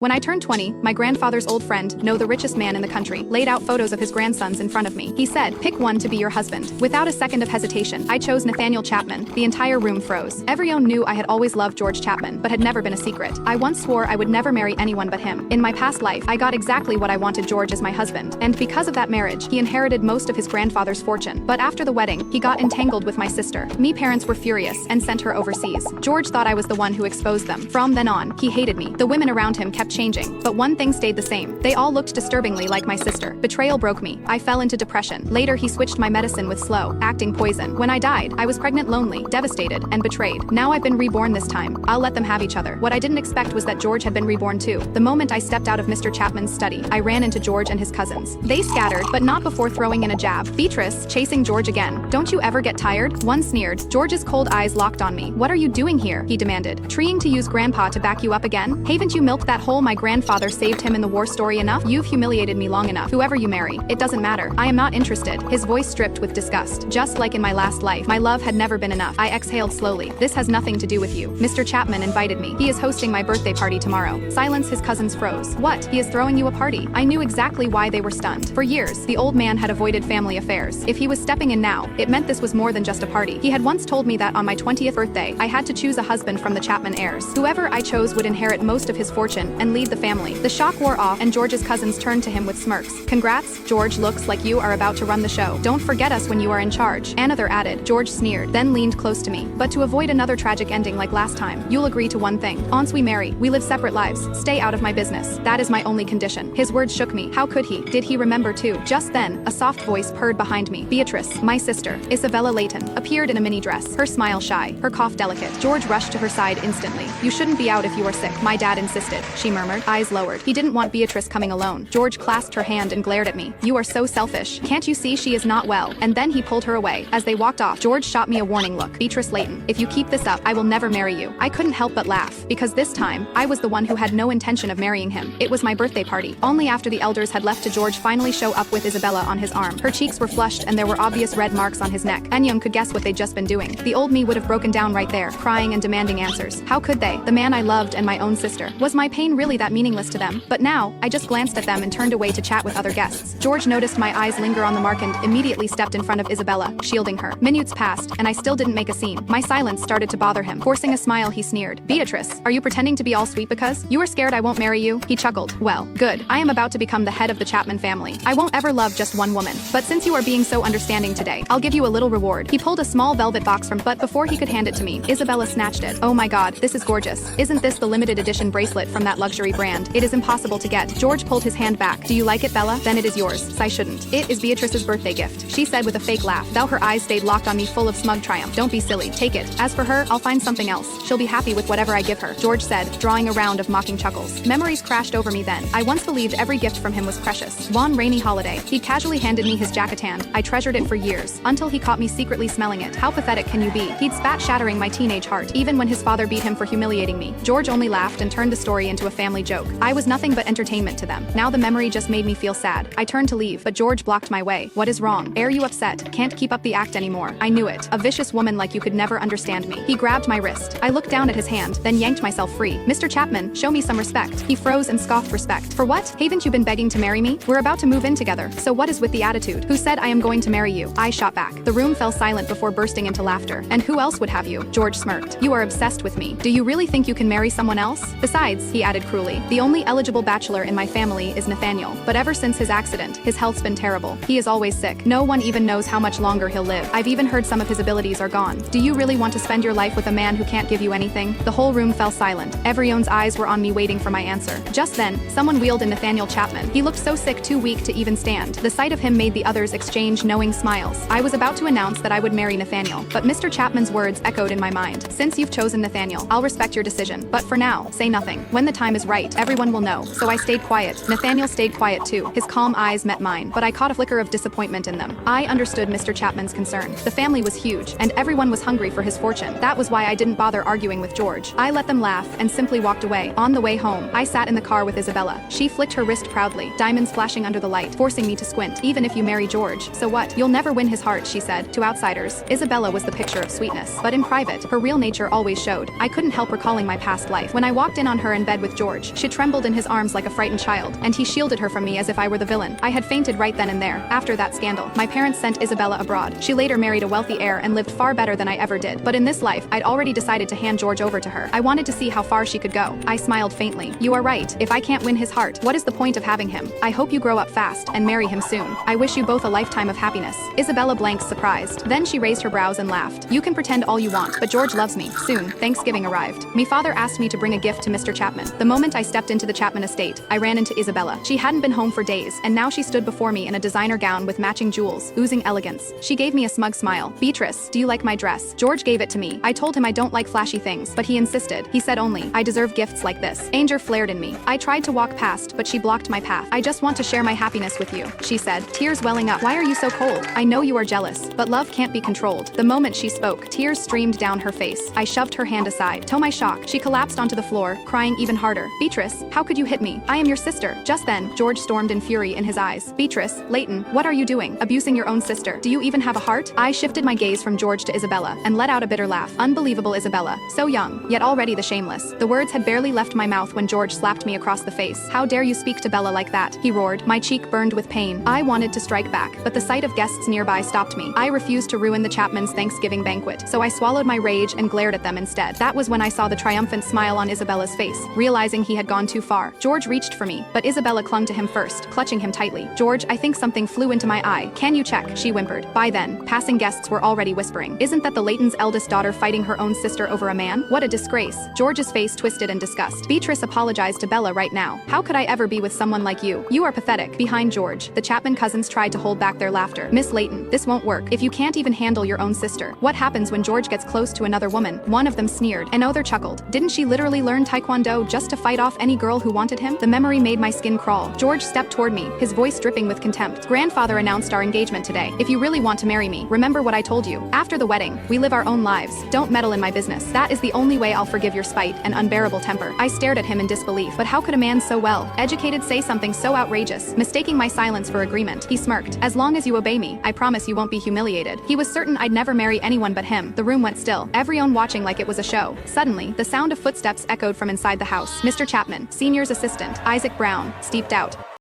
When I turned 20, my grandfather's old friend, the richest man in the country, laid out photos of his grandsons in front of me. He said, "Pick one to be your husband." Without a second of hesitation, I chose Nathaniel Chapman. The entire room froze. Everyone knew I had always loved George Chapman, but had never been a secret. I once swore I would never marry anyone but him. In my past life, I got exactly what I wanted: George as my husband. And because of that marriage, he inherited most of his grandfather's fortune. But after the wedding, he got entangled with my sister. Me parents were furious and sent her overseas. George thought I was the one who exposed them. From then on, he hated me. The women around him kept changing, but one thing stayed the same. They all looked disturbingly like my sister. Betrayal broke me. I fell into depression. Later, he switched my medicine with slow-acting poison. When I died, I was pregnant, lonely, devastated, and betrayed. Now I've been reborn this time. I'll let them have each other. What I didn't expect was that George had been reborn too. The moment I stepped out of Mr. Chapman's study, I ran into George and his cousins. They scattered, but not before throwing in a jab. Beatrice, chasing George again. Don't you ever get tired? One sneered. George's cold eyes locked on me. What are you doing here? He demanded. Trying to use Grandpa to back you up again? Haven't you milked that whole "my grandfather saved him in the war" story enough? You've humiliated me long enough. Whoever you marry, it doesn't matter. I am not interested. His voice stripped with disgust. Just like in my last life, my love had never been enough. I exhaled slowly. This has nothing to do with you. Mr. Chapman invited me. He is hosting my birthday party tomorrow. Silence. His cousins froze. What? He is throwing you a party? I knew exactly why they were stunned. For years, the old man had avoided family affairs. If he was stepping in now, it meant this was more than just a party. He had once told me that on my 20th birthday, I had to choose a husband from the Chapman heirs. Whoever I chose would inherit most of his fortune and lead the family. The shock wore off, and George's cousins turned to him with smirks. Congrats, George, looks like you are about to run the show. Don't forget us when you are in charge. Another added. George sneered, then leaned close to me. But to avoid another tragic ending like last time, you'll agree to one thing. Once we marry, we live separate lives. Stay out of my business. That is my only condition. His words shook me. How could he? Did he remember too? Just then, a soft voice purred behind me. Beatrice, my sister, Isabella Layton, appeared in a mini dress, her smile shy, her cough delicate. George rushed to her side instantly. You shouldn't be out if you are sick, my dad insisted, she murmured, eyes lowered. He didn't want Beatrice coming alone. George clasped her hand and glared at me. You are so selfish. Can't you see she is not well? And then he pulled her away. As they walked off, George shot me a warning look. Beatrice Layton, if you keep this up, I will never marry you. I couldn't help but laugh, because this time, I was the one who had no intention of marrying him. It was my birthday party. Only after the elders had left did George finally show up with Isabella on his arm. Her cheeks were flushed and there were obvious red marks on his neck. Anyone could guess what they'd just been doing. The old me would have broken down right there, crying and demanding answers. How could they? The man I loved and my own sister. Was my pain really that meaningless to them? But now, I just glanced at them and turned away to chat with other guests. George noticed my eyes linger on the mark and immediately stepped in front of Isabella, shielding her. Minutes passed, and I still didn't make a scene. My silence started to bother him. Forcing a smile, he sneered. Beatrice, are you pretending to be all sweet because you are scared I won't marry you? He chuckled. Well, good. I am about to become the head of the Chapman family. I won't ever love just one woman. But since you are being so understanding today, I'll give you a little reward. He pulled a small velvet box from, but before he could hand it to me, Isabella snatched it. Oh my god, this is gorgeous. Isn't this the limited edition bracelet from that luxury brand? It is impossible to get. George pulled his hand back. Do you like it, Bella? Then it is yours. I shouldn't. It is Beatrice's birthday gift, she said with a fake laugh, though her eyes stayed locked on me full of smug triumph. Don't be silly. Take it. As for her, I'll find something else. She'll be happy with whatever I give her, George said, drawing a round of mocking chuckles. Memories crashed over me then. I once believed every gift from him was precious. One rainy holiday, he casually handed me his jacket-hand. I treasured it for years, until he caught me secretly smelling it. How pathetic can you be? He'd spat, shattering my teenage heart, even when his father beat him for humiliating me. George only laughed and turned the story into a family joke. I was nothing but entertainment to them. Now the memory just made me feel sad. I turned to leave, but George blocked my way. What is wrong? Are you upset? Can't keep up the act anymore. I knew it. A vicious woman like you could never understand me. He grabbed my wrist. I looked down at his hand, then yanked myself free. Mr. Chapman, show me some respect. He froze and scoffed. Respect? For what? Haven't you been begging to marry me? We're about to move in together. So what is with the attitude? Who said I am going to marry you? I shot back. The room fell silent before bursting into laughter. And who else would have you? George smirked. You are obsessed with me. Do you really think you can marry someone else? Besides, he added cruelly, the only eligible bachelor in my family is Nathaniel. But ever since his accident, his health's been terrible. He is always sick. No one even knows how much longer he'll live. I've even heard some of his abilities are gone. Do you really want to spend your life with a man who can't give you anything? The whole room fell silent. Everyone's eyes were on me waiting for my answer. Just then, someone wheeled in Nathaniel Chapman. He looked so sick, too weak to even stand. The sight of him made the others exchange knowing smiles. I was about to announce that I would marry Nathaniel, but Mr. Chapman's words echoed in my mind. Since you've chosen Nathaniel, I'll respect your decision. But for now, say nothing. When the time is right, everyone will know. So I stayed quiet. Nathaniel stayed quiet too. His calm eyes met mine, but I caught a flicker of disappointment in them. I understood Mr. Chapman's concern. The family was huge, and everyone was hungry for his fortune. That was why I didn't bother arguing with George. I let them laugh and simply walked away. On the way home, I sat in the car with Isabella. She flicked her wrist proudly, diamonds flashing under the light, forcing me to squint. Even if you marry George, so what? You'll never win his heart, she said. To outsiders, Isabella was the picture of sweetness. But in private, her real nature always showed. I couldn't help recalling my past life. When I walked in on her in bed with George, George. She trembled in his arms like a frightened child, and he shielded her from me as if I were the villain. I had fainted right then and there. After that scandal, my parents sent Isabella abroad. She later married a wealthy heir and lived far better than I ever did. But in this life, I'd already decided to hand George over to her. I wanted to see how far she could go. I smiled faintly. You are right. If I can't win his heart, what is the point of having him? I hope you grow up fast and marry him soon. I wish you both a lifetime of happiness. Isabella blanked surprised. Then she raised her brows and laughed. You can pretend all you want, but George loves me. Soon, Thanksgiving arrived. My father asked me to bring a gift to Mr. Chapman. The moment I stepped into the Chapman estate, I ran into Isabella. She hadn't been home for days, and now she stood before me in a designer gown with matching jewels, oozing elegance. She gave me a smug smile. Beatrice, do you like my dress? George gave it to me. I told him I don't like flashy things, but he insisted. He said only, I deserve gifts like this. Anger flared in me. I tried to walk past, but she blocked my path. I just want to share my happiness with you, she said, tears welling up. Why are you so cold? I know you are jealous, but love can't be controlled. The moment she spoke, tears streamed down her face. I shoved her hand aside. To my shock, she collapsed onto the floor, crying even harder. Beatrice, how could you hit me? I am your sister. Just then, George stormed in fury in his eyes. Beatrice, Leighton, what are you doing? Abusing your own sister. Do you even have a heart? I shifted my gaze from George to Isabella and let out a bitter laugh. Unbelievable Isabella. So young, yet already the shameless. The words had barely left my mouth when George slapped me across the face. How dare you speak to Bella like that? He roared. My cheek burned with pain. I wanted to strike back, but the sight of guests nearby stopped me. I refused to ruin the Chapman's Thanksgiving banquet, so I swallowed my rage and glared at them instead. That was when I saw the triumphant smile on Isabella's face, realizing he had gone too far. George reached for me, but Isabella clung to him first, clutching him tightly. George, I think something flew into my eye. Can you check? She whimpered. By then, passing guests were already whispering. Isn't that the Leighton's eldest daughter fighting her own sister over a man? What a disgrace. George's face twisted in disgust. Beatrice apologized to Bella right now. How could I ever be with someone like you? You are pathetic. Behind George, the Chapman cousins tried to hold back their laughter. Miss Leighton, this won't work. If you can't even handle your own sister, what happens when George gets close to another woman? One of them sneered. Another chuckled. Didn't she literally learn Taekwondo just to fight off any girl who wanted him? The memory made my skin crawl. George stepped toward me, his voice dripping with contempt. Grandfather announced our engagement today. If you really want to marry me, remember what I told you. After the wedding, we live our own lives. Don't meddle in my business. That is the only way I'll forgive your spite and unbearable temper. I stared at him in disbelief. But how could a man so well educated say something so outrageous? Mistaking my silence for agreement, he smirked. As long as you obey me, I promise you won't be humiliated. He was certain I'd never marry anyone but him. The room went still, everyone watching like it was a show. Suddenly, the sound of footsteps echoed from inside the house. Mr. Chapman, senior's assistant, Isaac Brown, stepped out.